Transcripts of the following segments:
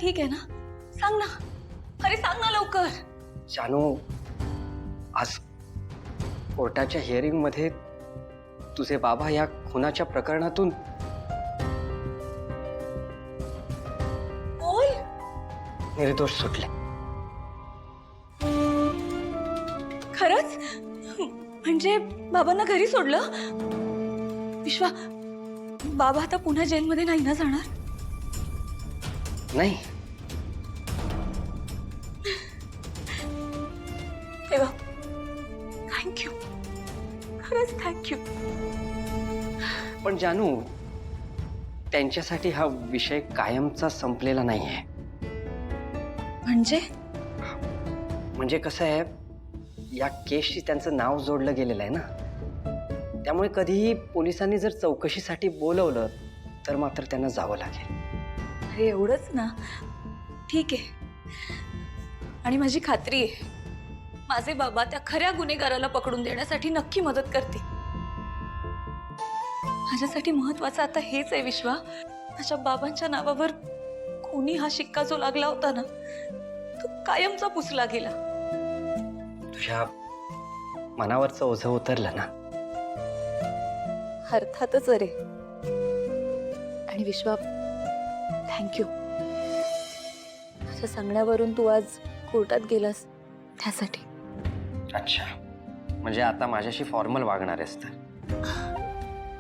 ठीक आहे ना? सांग ना, अरे सांग ना लवकर. जानू, आज कोर्टाच्या हिअरिंग मध्ये तुझे बाबा या खुनाच्या प्रकरणातून बोल. निर्दोष सुटले. खरंच? म्हणजे बाबांना घरी सोडलं? विश्वा, बाबा आता पुन्हा जेलमध्ये नाही ना जाणार? नाही, तेव्हा थँक्यू, खरंच थँक्यू. पण जानू, त्यांच्यासाठी हा विषय कायमचा संपलेला नाहीये. म्हणजे कसं आहे, या केसशी त्यांचं नाव जोडलं गेलेलं आहे ना, त्यामुळे कधीही पोलिसांनी जर चौकशीसाठी बोलवलं तर मात्र त्यांना जावं लागेल. अरे एवढंच ना, ठीक आहे. आणि माझी खात्री आहे, माझे बाबा त्या खऱ्या गुन्हेगाराला पकडून देण्यासाठी नक्की मदत करतील. माझ्यासाठी महत्वाचं आता हेच आहे विश्वा, माझ्या बाबांच्या नावावर खुनी हा शिक्का जो लागला होता ना, तो कायमचा पुसला गेला. तुझ्या मनावरचं ओझं उतरलं ना? अर्थातच. अरे आणि विश्वा, थँक्यू. तुझ्या सांगण्यावरून तू आज कोर्टात गेलास त्यासाठी. अच्छा, म्हणजे आता माझ्याशी फॉर्मल वागणार आहेस तर?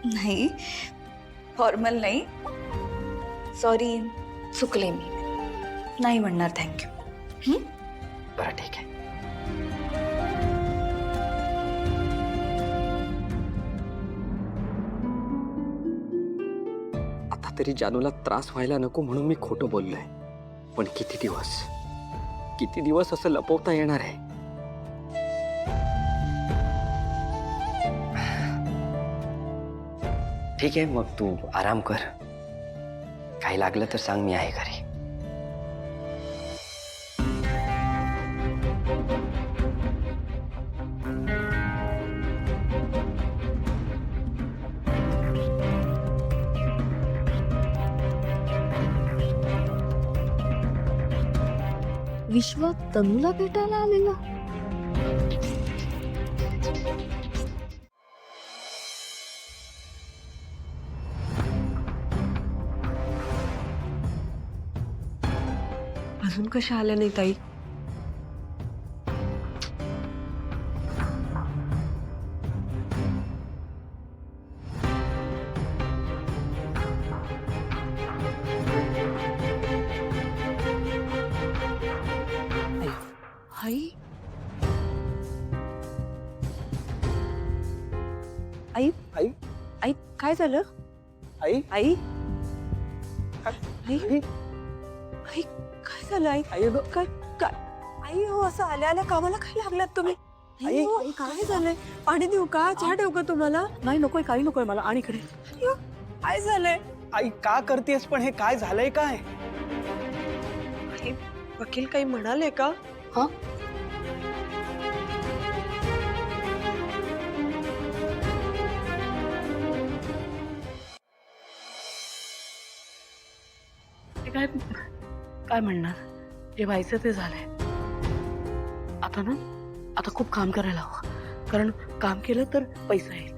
नाही, फॉर्मल नाही. सॉरी, चुकले मी. नाही म्हणणार थँक्यू. बरं ठीक आहे. आता तरी जानूला त्रास व्हायला नको म्हणून मी खोटं बोललोय. पण किती दिवस असं लपवता येणार आहे? ठीक आहे, मग तू आराम कर. काही लागलं तर सांग, मी आहे घरी. विश्व तनूला भेटायला आलेला. अजून कशा आल्या नाही ताई? आई आई आई? आई काय झालं? आई? आई आई? आई काय झालं? आई आई काय काय आई हो, असं आल्या आल्या कामाला काय लागलात तुम्ही? आई हो, काय झालंय? पाणी देऊ का? चहा देऊ का तुम्हाला? नाही नकोय, काही नकोय मला. आणि इकडे काय झालंय? आई का करतेस? पण हे काय झालंय काय? आई, वकील काही म्हणाले का? हा, ते काय काय म्हणणार? जे व्हायचं ते झालंय. आता ना, आता खूप काम करायला हवं, कारण काम केलं तर पैसा येईल,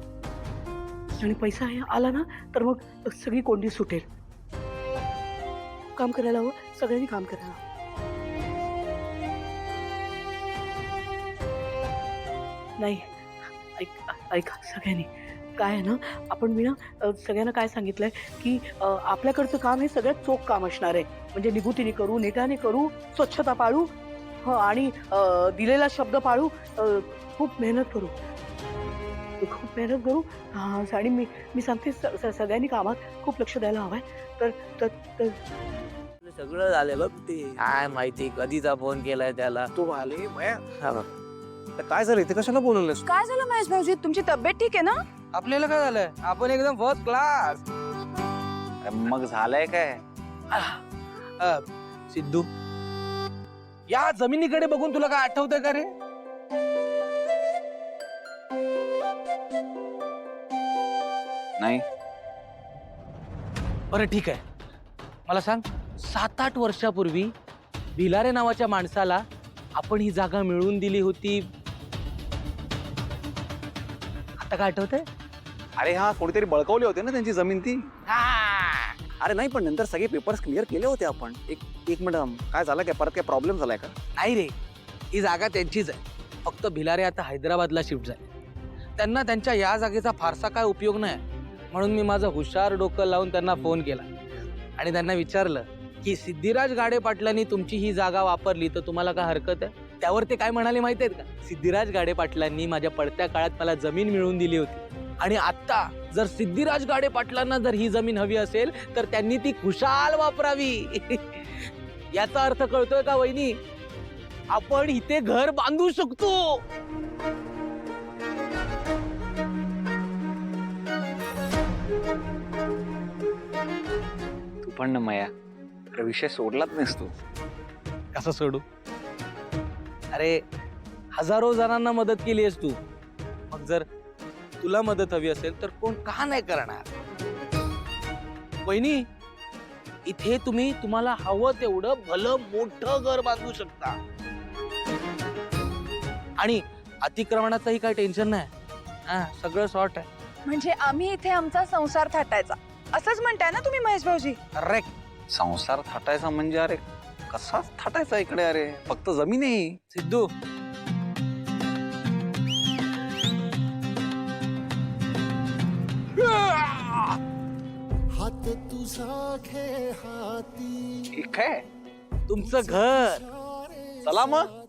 आणि पैसा आला ना तर मग सगळी कोंडी सुटेल. काम करायला हवं, सगळ्यांनी काम करायला हवं. नाही, ऐका सगळ्यांनी, काय आहे ना, आपण मी ना सगळ्यांना काय सांगितलंय की आपल्याकडचं काम हे सगळ्यात चोख काम असणार आहे. म्हणजे निगुतीने करू, नेटाने करू, स्वच्छता पाळू, आणि दिलेला शब्द पाळू, खूप मेहनत करू. आणि मी सांगते सगळ्यांनी कामात खूप लक्ष द्यायला हवंय. तर सगळं झालं बघ. ते काय माहिती कधीचा फोन केलाय त्याला. तू आले काय झालं? इथे कशाला बोलवलंस? काय झालं महेश भाऊजी? तुमची तब्येत ठीक आहे ना? आपल्याला काय झालंय? आपण एकदम फर्स्ट क्लास. मग झालंय काय? सिद्धू, या जमिनीकडे बघून तुला काय आठवतंय का रे? नाही. बरं ठीक आहे, मला सांग, 7-8 वर्षापूर्वी भिलारे नावाच्या माणसाला आपण ही जागा मिळवून दिली होती. आता काय आठवतंय? अरे हा कोणीतरी बळकावले होते ना त्यांची जमीन ती. अरे नाही पण नंतर सगळे पेपर्स क्लिअर केले होते आपण. एक मिनिट, काय झालं काय, परत काय प्रॉब्लेम झालाय का? नाही रे, ही जागा त्यांचीच आहे. फक्त भिलारे आता हैदराबादला शिफ्ट झाले. त्यांना त्यांच्या या जागेचा फारसा काय उपयोग नाही, म्हणून मी माझं हुशार डोकं लावून त्यांना फोन केला आणि त्यांना विचारलं की सिद्धिराज गाडे पाटलांनी तुमची ही जागा वापरली तर तुम्हाला काय हरकत आहे? त्यावर ते काय म्हणाले माहिती आहेत का? सिद्धिराज गाडे पाटलांनी माझ्या पडत्या काळात मला जमीन मिळवून दिली होती आणि आता जर सिद्धिराज गाडे पाटलांना जर ही जमीन हवी असेल तर त्यांनी ती खुशाल वापरावी. याचा अर्थ कळतोय का वहिनी? आपण इथे घर बांधू शकतो. तू पण ना माया, अरे विषय सोडलाच नाहीस तू. कसं सोडू? अरे हजारो जणांना मदत केली आहेस तू, मग जर तुला मदत हवी असेल तर कोण का नाही करणार? वहिनी, इथे तुम्हाला हवं तेवढं भलं मोठं घर बांधू शकता आणि अतिक्रमणाचंही काही टेन्शन नाही. हा, सगळं सॉर्ट आहे. म्हणजे आम्ही इथे आमचा संसार थाटायचा असंच म्हणताय ना तुम्ही महेश भाऊजी? करेक्ट. संसार थाटायचा म्हणजे अरे कसाच थाटायचा इकडे? अरे फक्त जमीन आहे. सिद्धू, हात तुझा घे हाती ठीक आहे, तुमचं घर. चला मग